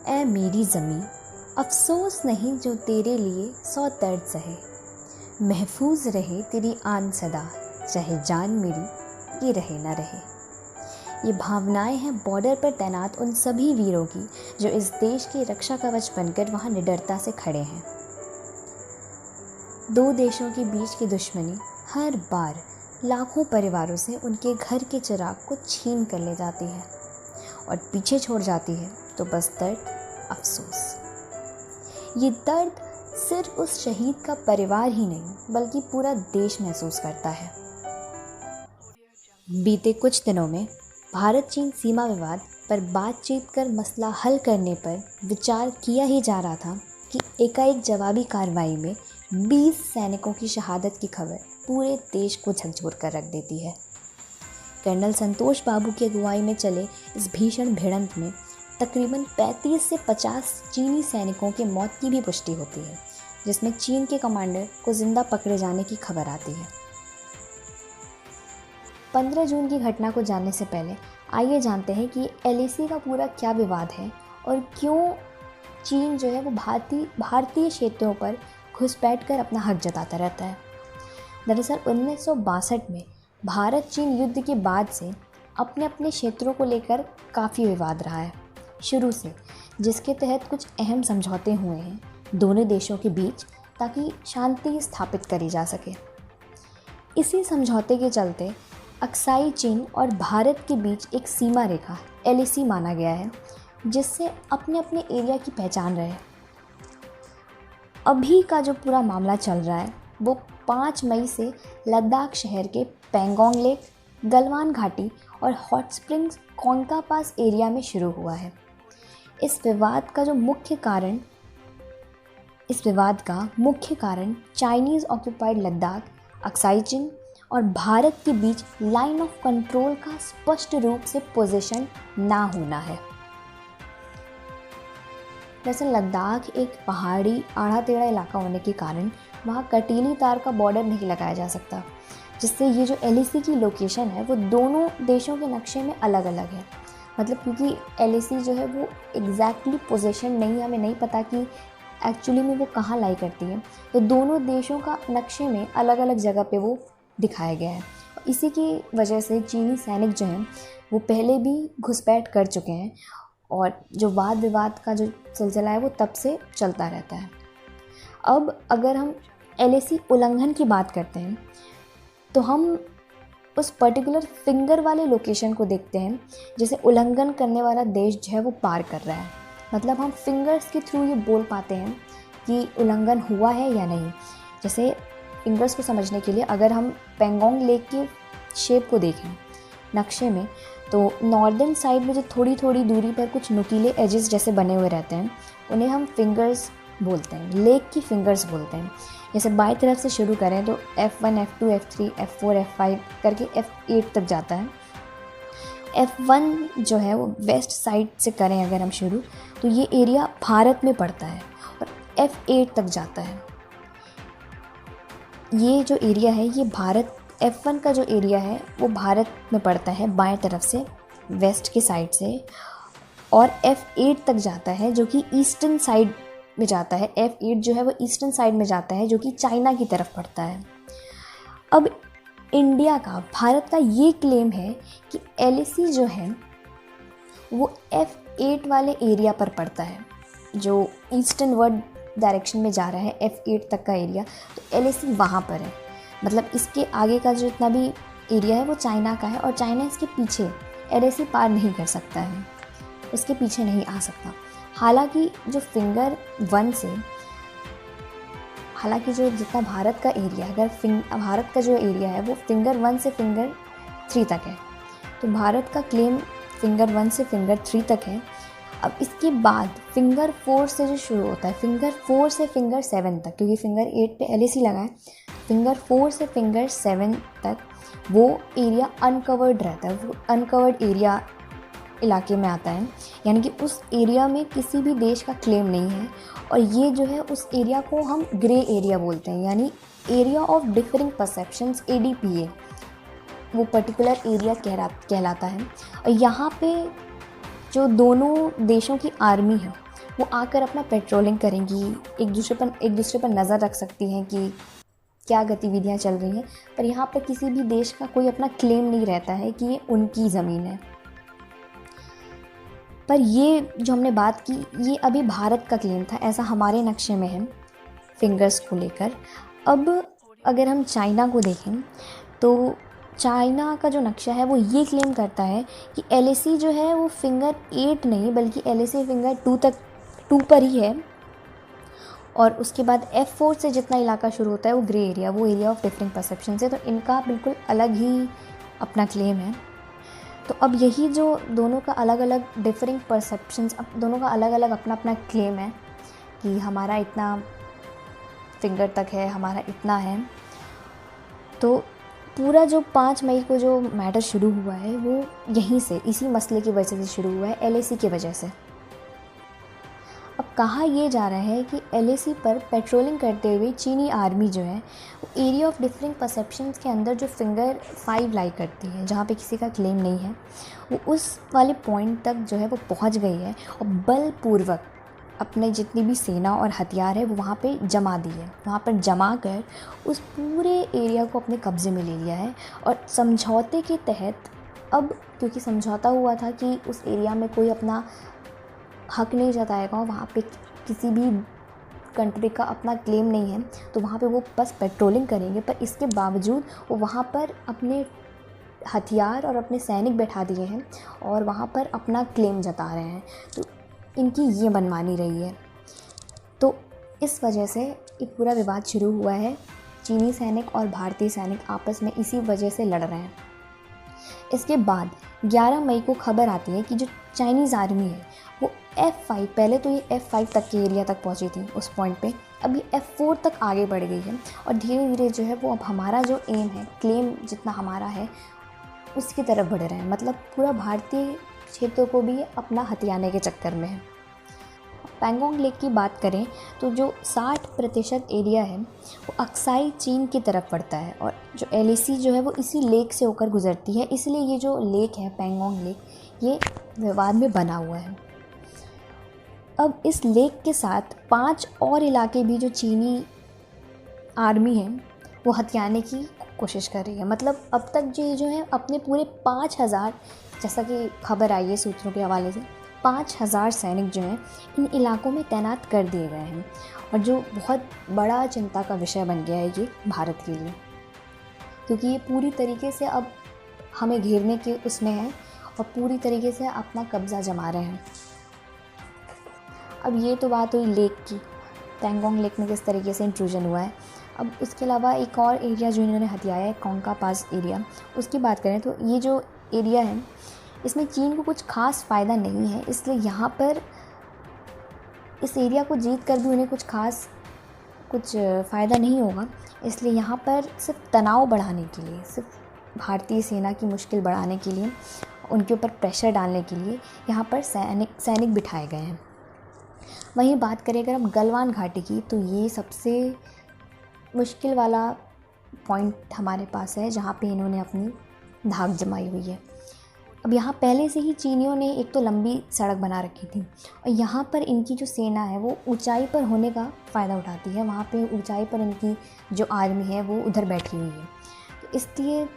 ऐ मेरी ज़मीं, अफ़सोस नहीं जो तेरे लिए 100 दर्द सहे। महफूज रहे तेरी आन सदा, चाहे जान मेरी ये रहे ना रहे। ये भावनाएं हैं बॉर्डर पर तैनात उन सभी वीरों की जो इस देश की रक्षा कवच बनकर वहाँ निडरता से खड़े हैं। दो देशों के बीच की दुश्मनी हर बार लाखों परिवारों से उनके घर के चिराग को छीन कर ले जाती है और पीछे छोड़ जाती है तो बस दर्द, अफसोस। ये दर्द सिर्फ उस शहीद का परिवार ही नहीं बल्कि पूरा देश महसूस करता है। बीते कुछ दिनों में भारत चीन सीमा विवाद पर बातचीत कर मसला हल करने पर विचार किया ही जा रहा था कि एकाएक जवाबी कार्रवाई में 20 सैनिकों की शहादत की खबर पूरे देश को झकझोर कर रख देती है। कर्नल संतोष बाबू की अगुवाई में चले इस भीषण भिड़ंत में तकरीबन 35 से 50 चीनी सैनिकों के मौत की भी पुष्टि होती है, जिसमें चीन के कमांडर को जिंदा पकड़े जाने की खबर आती है। 15 जून की घटना को जानने से पहले आइए जानते हैं कि एलएसी का पूरा क्या विवाद है और क्यों चीन जो है वो भारतीय क्षेत्रों पर घुसपैठ कर अपना हक जताता रहता है। दरअसल 1962 में भारत चीन युद्ध के बाद से अपने अपने क्षेत्रों को लेकर काफ़ी विवाद रहा है शुरू से, जिसके तहत कुछ अहम समझौते हुए हैं दोनों देशों के बीच ताकि शांति स्थापित करी जा सके। इसी समझौते के चलते अक्साई चीन और भारत के बीच एक सीमा रेखा एलएसी माना गया है, जिससे अपने अपने एरिया की पहचान रहे। अभी का जो पूरा मामला चल रहा है वो 5 मई से लद्दाख शहर के पेंगोंग लेक, गलवान घाटी और हॉट स्प्रिंग्स कोंका पास एरिया में शुरू हुआ है। इस विवाद का मुख्य कारण चाइनीज़ ऑक्यूपाइड लद्दाख, अक्साई चीन और भारत के बीच लाइन ऑफ कंट्रोल का स्पष्ट रूप से पोजीशन ना होना है। दरअसल लद्दाख एक पहाड़ी आड़ा टेढ़ा इलाका होने के कारण वहाँ कटीली तार का बॉर्डर नहीं लगाया जा सकता, जिससे ये जो एलएसी की लोकेशन है वो दोनों देशों के नक्शे में अलग अलग है। मतलब क्योंकि एलएसी जो है वो एग्जैक्टली पोजीशन नहीं, हमें नहीं पता कि एक्चुअली में वो कहाँ लाई करती है, तो दोनों देशों का नक्शे में अलग अलग जगह पे वो दिखाया गया है। इसी की वजह से चीनी सैनिक जो हैं वो पहले भी घुसपैठ कर चुके हैं और जो वाद विवाद का जो सिलसिला है वो तब से चलता रहता है। अब अगर हम एलएसी उल्लंघन की बात करते हैं तो हम उस पर्टिकुलर फिंगर वाले लोकेशन को देखते हैं जिसे उल्लंघन करने वाला देश जो है वो पार कर रहा है। मतलब हम फिंगर्स के थ्रू ये बोल पाते हैं कि उल्लंघन हुआ है या नहीं। जैसे फिंगर्स को समझने के लिए अगर हम पेंगोंग लेक की शेप को देखें नक्शे में, तो नॉर्दर्न साइड में जो थोड़ी थोड़ी दूरी पर कुछ नुकीले एजेस जैसे बने हुए रहते हैं उन्हें हम फिंगर्स बोलते हैं, लेक की फिंगर्स बोलते हैं। जैसे बाएं तरफ से शुरू करें तो F1, F2, F3, F4, F5 करके F8 तक जाता है। F1 जो है वो वेस्ट साइड से करें अगर हम शुरू, तो ये एरिया भारत में पड़ता है और F8 तक जाता है। ये जो एरिया है ये भारत, F1 का जो एरिया है वो भारत में पड़ता है बाएं तरफ से वेस्ट की साइड से, और F8 तक जाता है जो कि ईस्टर्न साइड में जाता है। F8 जो है वो ईस्टर्न साइड में जाता है जो कि चाइना की तरफ पड़ता है। अब इंडिया का, भारत का ये क्लेम है कि एलएसी जो है वो F8 वाले एरिया पर पड़ता है, जो ईस्टर्न वर्ड डायरेक्शन में जा रहा है F8 तक का एरिया, तो एलएसी वहाँ पर है। मतलब इसके आगे का जो इतना भी एरिया है वो चाइना का है और चाइना इसके पीछे एलएसी पार नहीं कर सकता है, उसके पीछे नहीं आ सकता। हालांकि जो फिंगर 1 से, हालांकि जो जितना भारत का एरिया है, अगर भारत का जो एरिया है वो फिंगर 1 से फिंगर 3 तक है, तो भारत का क्लेम फिंगर 1 से फिंगर 3 तक है। अब इसके बाद फिंगर 4 से जो शुरू होता है, फिंगर 4 से फिंगर 7 तक, क्योंकि फिंगर 8 पे एलएसी लगा है, फिंगर 4 से फिंगर 7 तक वो एरिया अनकवर्ड रहता है, वो अनकवर्ड एरिया इलाके में आता है। यानी कि उस एरिया में किसी भी देश का क्लेम नहीं है और ये जो है उस एरिया को हम ग्रे एरिया बोलते हैं, यानी area of differing perceptions, ADPA वो पर्टिकुलर एरिया कहलाता है। और यहाँ पे जो दोनों देशों की आर्मी है वो आकर अपना पेट्रोलिंग करेंगी, एक दूसरे पर नज़र रख सकती हैं कि क्या गतिविधियाँ चल रही हैं। पर यहाँ पर किसी भी देश का कोई अपना क्लेम नहीं रहता है कि ये उनकी ज़मीन है। पर ये जो हमने बात की, ये अभी भारत का क्लेम था, ऐसा हमारे नक्शे में है फिंगर्स को लेकर। अब अगर हम चाइना को देखें तो चाइना का जो नक्शा है वो ये क्लेम करता है कि LAC जो है वो फिंगर 8 नहीं बल्कि LAC फिंगर 2 पर ही है। और उसके बाद F4 से जितना इलाका शुरू होता है वो ग्रे एरिया, वो एरिया ऑफ डिफरिंग परसेप्शन से, तो इनका बिल्कुल अलग ही अपना क्लेम है। तो अब यही जो दोनों का अलग अलग डिफरिंग परसेप्शंस, अब दोनों का अलग अलग अपना अपना क्लेम है कि हमारा इतना फिंगर तक है, हमारा इतना है। तो पूरा जो 5 मई को जो मैटर शुरू हुआ है वो यहीं से, इसी मसले की वजह से शुरू हुआ है, LAC की वजह से। अब कहा यह जा रहा है कि LAC पर पेट्रोलिंग करते हुए चीनी आर्मी जो है वो एरिया ऑफ डिफरिंग परसेप्शंस के अंदर जो फिंगर 5 लाई करती है, जहाँ पे किसी का क्लेम नहीं है, वो उस वाले पॉइंट तक जो है वो पहुँच गई है और बलपूर्वक अपने जितनी भी सेना और हथियार है वो वहाँ पे जमा दिए, वहाँ पर जमा कर उस पूरे एरिया को अपने कब्ज़े में ले लिया है। और समझौते के तहत अब, क्योंकि समझौता हुआ था कि उस एरिया में कोई अपना हक नहीं जताएगा, वहाँ पे किसी भी कंट्री का अपना क्लेम नहीं है, तो वहाँ पे वो बस पेट्रोलिंग करेंगे। पर इसके बावजूद वो वहाँ पर अपने हथियार और अपने सैनिक बैठा दिए हैं और वहाँ पर अपना क्लेम जता रहे हैं। तो इनकी ये मनमानी रही है। तो इस वजह से एक पूरा विवाद शुरू हुआ है। चीनी सैनिक और भारतीय सैनिक आपस में इसी वजह से लड़ रहे हैं। इसके बाद 11 मई को खबर आती है कि जो चाइनीज़ आर्मी है वो F5, पहले तो ये F5 तक के एरिया तक पहुंची थी उस पॉइंट पे, अब ये F4 तक आगे बढ़ गई है और धीरे धीरे जो है वो अब हमारा जो एम है, क्लेम जितना हमारा है उसकी तरफ बढ़ रहे हैं। मतलब पूरा भारतीय क्षेत्रों को भी अपना हथियाने के चक्कर में है। पैंगोंग लेक की बात करें तो जो 60% एरिया है वो अक्साई चीन की तरफ पड़ता है और जो LAC जो है वो इसी लेक से होकर गुजरती है। इसलिए ये जो लेक है पैंगोंग लेक, ये विवाद में बना हुआ है। अब इस लेक के साथ 5 और इलाके भी जो चीनी आर्मी है वो हथियाने की कोशिश कर रही है। मतलब अब तक जो है अपने पूरे 5000, जैसा कि खबर आई है सूत्रों के हवाले से, 5000 सैनिक जो हैं इन इलाकों में तैनात कर दिए गए हैं। और जो बहुत बड़ा चिंता का विषय बन गया है ये भारत के लिए, क्योंकि ये पूरी तरीके से अब हमें घेरने के उसमें है और पूरी तरीके से अपना कब्ज़ा जमा रहे हैं। अब ये तो बात हुई लेक की, पैंगोंग लेक में किस तरीके से इंट्रूजन हुआ है। अब उसके अलावा एक और एरिया जो इन्होंने हथियाया है, कोंका पास एरिया, उसकी बात करें तो ये जो एरिया है इसमें चीन को कुछ खास फ़ायदा नहीं है, इसलिए यहाँ पर इस एरिया को जीत कर भी उन्हें कुछ फ़ायदा नहीं होगा। इसलिए यहाँ पर सिर्फ तनाव बढ़ाने के लिए, सिर्फ भारतीय सेना की मुश्किल बढ़ाने के लिए, उनके ऊपर प्रेशर डालने के लिए यहाँ पर सैनिक बिठाए गए हैं। वहीं बात करें अगर हम गलवान घाटी की, तो ये सबसे मुश्किल वाला पॉइंट हमारे पास है जहाँ पे इन्होंने अपनी धाक जमाई हुई है। अब यहाँ पहले से ही चीनियों ने एक तो लंबी सड़क बना रखी थी और यहाँ पर इनकी जो सेना है वो ऊंचाई पर होने का फ़ायदा उठाती है। वहाँ पे ऊंचाई पर इनकी जो आर्मी है वो उधर बैठी हुई है, तो इसलिए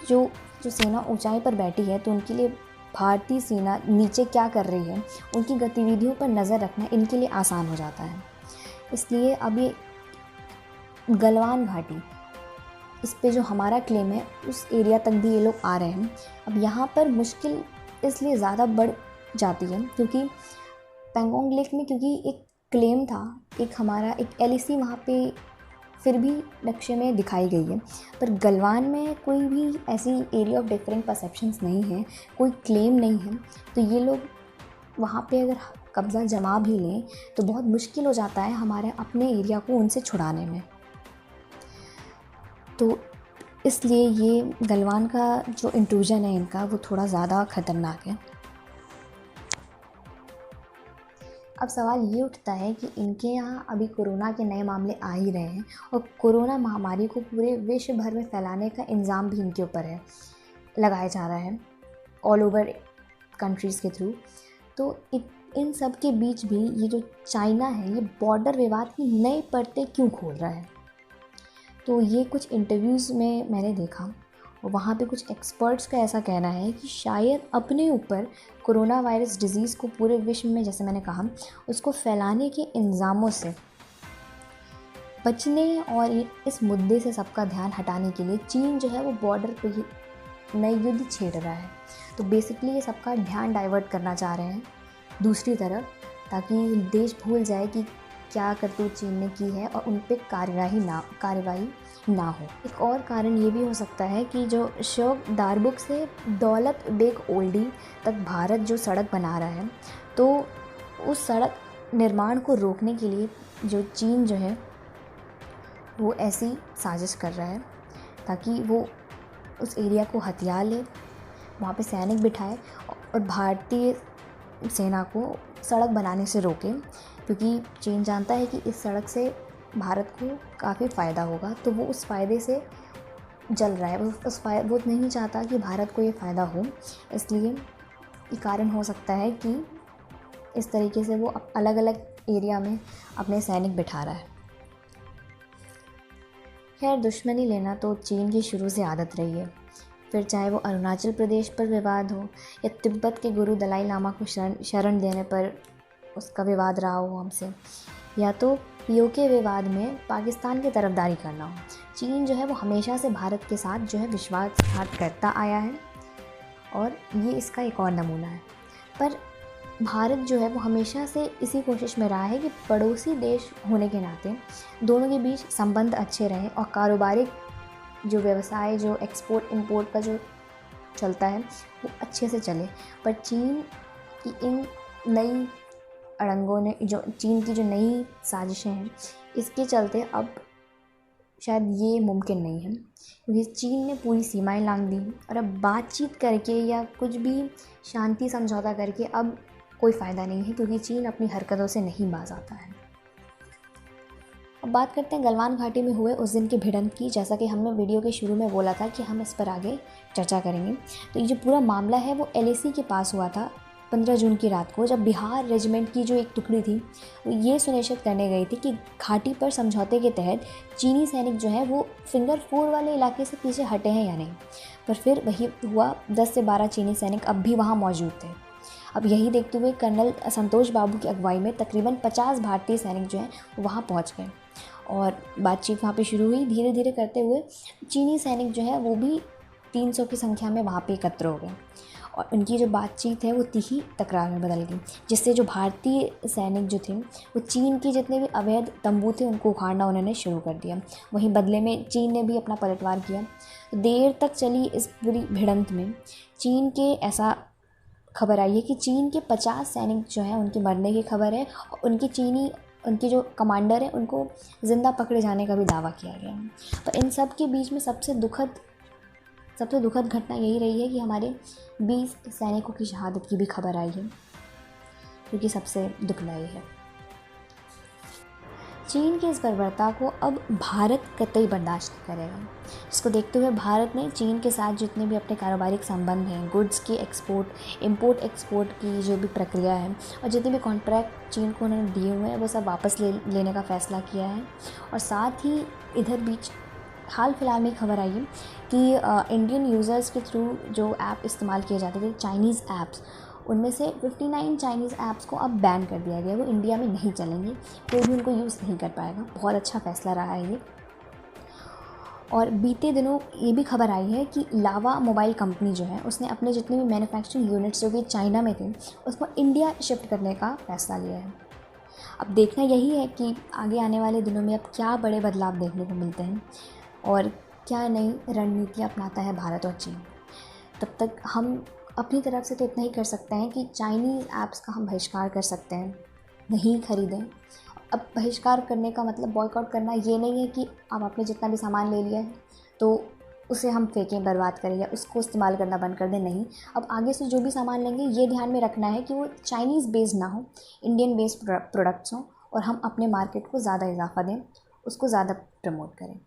जो सेना ऊंचाई पर बैठी है तो उनके लिए भारतीय सेना नीचे क्या कर रही है, उनकी गतिविधियों पर नज़र रखना इनके लिए आसान हो जाता है। इसलिए अब ये गलवान घाटी, इस पे जो हमारा क्लेम है उस एरिया तक भी ये लोग आ रहे हैं। अब यहाँ पर मुश्किल इसलिए ज़्यादा बढ़ जाती है क्योंकि पैंगोंग लेक में क्योंकि एक क्लेम था, एक हमारा एक LAC वहाँ पे फिर भी नक्शे में दिखाई गई है, पर गलवान में कोई भी ऐसी एरिया ऑफ डिफरेंट परसेप्शंस नहीं है, कोई क्लेम नहीं है। तो ये लोग वहाँ पे अगर कब्ज़ा जमा भी लें तो बहुत मुश्किल हो जाता है हमारे अपने एरिया को उनसे छुड़ाने में। तो इसलिए ये गलवान का जो इंट्रूजन है इनका वो थोड़ा ज़्यादा ख़तरनाक है। अब सवाल ये उठता है कि इनके यहाँ अभी कोरोना के नए मामले आ ही रहे हैं और कोरोना महामारी को पूरे विश्व भर में फैलाने का इल्ज़ाम भी इनके ऊपर है, लगाया जा रहा है ऑल ओवर कंट्रीज़ के थ्रू। तो इन सब के बीच भी ये जो चाइना है ये बॉर्डर विवाद की नई परतें क्यों खोल रहा है? तो ये कुछ इंटरव्यूज़ में मैंने देखा और वहाँ पे कुछ एक्सपर्ट्स का ऐसा कहना है कि शायद अपने ऊपर कोरोना वायरस डिज़ीज़ को पूरे विश्व में, जैसे मैंने कहा, उसको फैलाने के इल्ज़ामों से बचने और इस मुद्दे से सबका ध्यान हटाने के लिए चीन जो है वो बॉर्डर पे ही नई युद्ध छेड़ रहा है। तो बेसिकली ये सबका ध्यान डाइवर्ट करना चाह रहे हैं दूसरी तरफ, ताकि देश भूल जाए कि क्या करतूत चीन ने की है और उन पर कार्रवाई ना हो। एक और कारण ये भी हो सकता है कि जो शोक दारबुक से दौलत बेग ओल्डी तक भारत जो सड़क बना रहा है, तो उस सड़क निर्माण को रोकने के लिए जो चीन जो है वो ऐसी साजिश कर रहा है ताकि वो उस एरिया को हथियार ले, वहाँ पे सैनिक बिठाए और भारतीय सेना को सड़क बनाने से रोके, क्योंकि चीन जानता है कि इस सड़क से भारत को काफ़ी फ़ायदा होगा। तो वो उस फ़ायदे से जल रहा है, वो नहीं चाहता कि भारत को ये फ़ायदा हो, इसलिए ये कारण हो सकता है कि इस तरीके से वो अलग अलग एरिया में अपने सैनिक बिठा रहा है। खैर, दुश्मनी लेना तो चीन की शुरू से आदत रही है, फिर चाहे वो अरुणाचल प्रदेश पर विवाद हो या तिब्बत के गुरु दलाई लामा को शरण देने पर उसका विवाद रहा हो हमसे, या तो पीओके विवाद में पाकिस्तान की तरफदारी करना हो। चीन जो है वो हमेशा से भारत के साथ जो है विश्वासघात करता आया है और ये इसका एक और नमूना है। पर भारत जो है वो हमेशा से इसी कोशिश में रहा है कि पड़ोसी देश होने के नाते दोनों के बीच संबंध अच्छे रहें और कारोबारी जो व्यवसाय, जो एक्सपोर्ट इंपोर्ट का जो चलता है वो अच्छे से चले। पर चीन की इन नई अड़ंगों ने, जो चीन की जो नई साजिशें हैं, इसके चलते अब शायद ये मुमकिन नहीं है, क्योंकि चीन ने पूरी सीमाएं लांघ दी और अब बातचीत करके या कुछ भी शांति समझौता करके अब कोई फ़ायदा नहीं है, क्योंकि चीन अपनी हरकतों से नहीं बाज आता है। अब बात करते हैं गलवान घाटी में हुए उस दिन की भिड़ंत की। जैसा कि हमने वीडियो के शुरू में बोला था कि हम इस पर आगे चर्चा करेंगे। तो ये जो पूरा मामला है वो LAC के पास हुआ था 15 जून की रात को, जब बिहार रेजिमेंट की जो एक टुकड़ी थी वो ये सुनिश्चित करने गई थी कि घाटी पर समझौते के तहत चीनी सैनिक जो है वो फिंगर 4 वाले इलाके से पीछे हटे हैं या नहीं। पर फिर वही हुआ, 10 से 12 चीनी सैनिक अब भी वहाँ मौजूद थे। अब यही देखते हुए कर्नल संतोष बाबू की अगुवाई में तकरीबन 50 भारतीय सैनिक जो हैं वहाँ पहुँच गए और बातचीत वहाँ पे शुरू हुई। धीरे धीरे करते हुए चीनी सैनिक जो है वो भी 300 की संख्या में वहाँ पे एकत्र हो गए और उनकी जो बातचीत है वो तीखी तकरार में बदल गई, जिससे जो भारतीय सैनिक जो थे वो चीन के जितने भी अवैध तंबू थे उनको उखाड़ना उन्होंने शुरू कर दिया। वहीं बदले में चीन ने भी अपना पलटवार किया। देर तक चली इस पूरी भिड़ंत में चीन के ऐसा खबर आई है कि चीन के 50 सैनिक जो हैं उनके मरने की खबर है और उनके जो कमांडर हैं उनको ज़िंदा पकड़े जाने का भी दावा किया गया है। पर इन सब के बीच में सबसे दुखद घटना यही रही है कि हमारे 20 सैनिकों की शहादत की भी खबर आई है, जो कि सबसे दुखदायी है। चीन के इस बर्बरता को अब भारत कतई बर्दाश्त नहीं करेगा। इसको देखते हुए भारत ने चीन के साथ जितने भी अपने कारोबारिक संबंध हैं, गुड्स की इंपोर्ट एक्सपोर्ट की जो भी प्रक्रिया है और जितने भी कॉन्ट्रैक्ट चीन को उन्होंने दिए हुए हैं वो सब वापस लेने का फ़ैसला किया है। और साथ ही इधर बीच हाल फिलहाल में खबर आई है कि इंडियन यूज़र्स के थ्रू जो ऐप इस्तेमाल किए जाते थे, चाइनीज़ ऐप्स, उनमें से 59 चाइनीज़ ऐप्स को अब बैन कर दिया गया। वो इंडिया में नहीं चलेंगे, कोई भी उनको यूज़ नहीं कर पाएगा। बहुत अच्छा फ़ैसला रहा है ये। और बीते दिनों ये भी खबर आई है कि लावा मोबाइल कंपनी जो है उसने अपने जितने भी मैन्युफैक्चरिंग यूनिट्स जो कि चाइना में थे उसको इंडिया शिफ्ट करने का फ़ैसला लिया है। अब देखना यही है कि आगे आने वाले दिनों में अब क्या बड़े बदलाव देखने को मिलते हैं और क्या नई रणनीतियाँ अपनाता है भारत और चीन। तब तक हम अपनी तरफ से तो इतना ही कर सकते हैं कि चाइनीज़ ऐप्स का हम बहिष्कार कर सकते हैं, नहीं खरीदें। अब बहिष्कार करने का मतलब बॉयकॉट करना ये नहीं है कि अब आपने जितना भी सामान ले लिया है तो उसे हम फेंकें, बर्बाद करें या उसको इस्तेमाल करना बंद कर दें। नहीं, अब आगे से जो भी सामान लेंगे ये ध्यान में रखना है कि वो चाइनीज़ बेस्ड ना हो, इंडियन बेस्ड प्रोडक्ट्स हों और हम अपने मार्केट को ज़्यादा इजाफा दें, उसको ज़्यादा प्रमोट करें।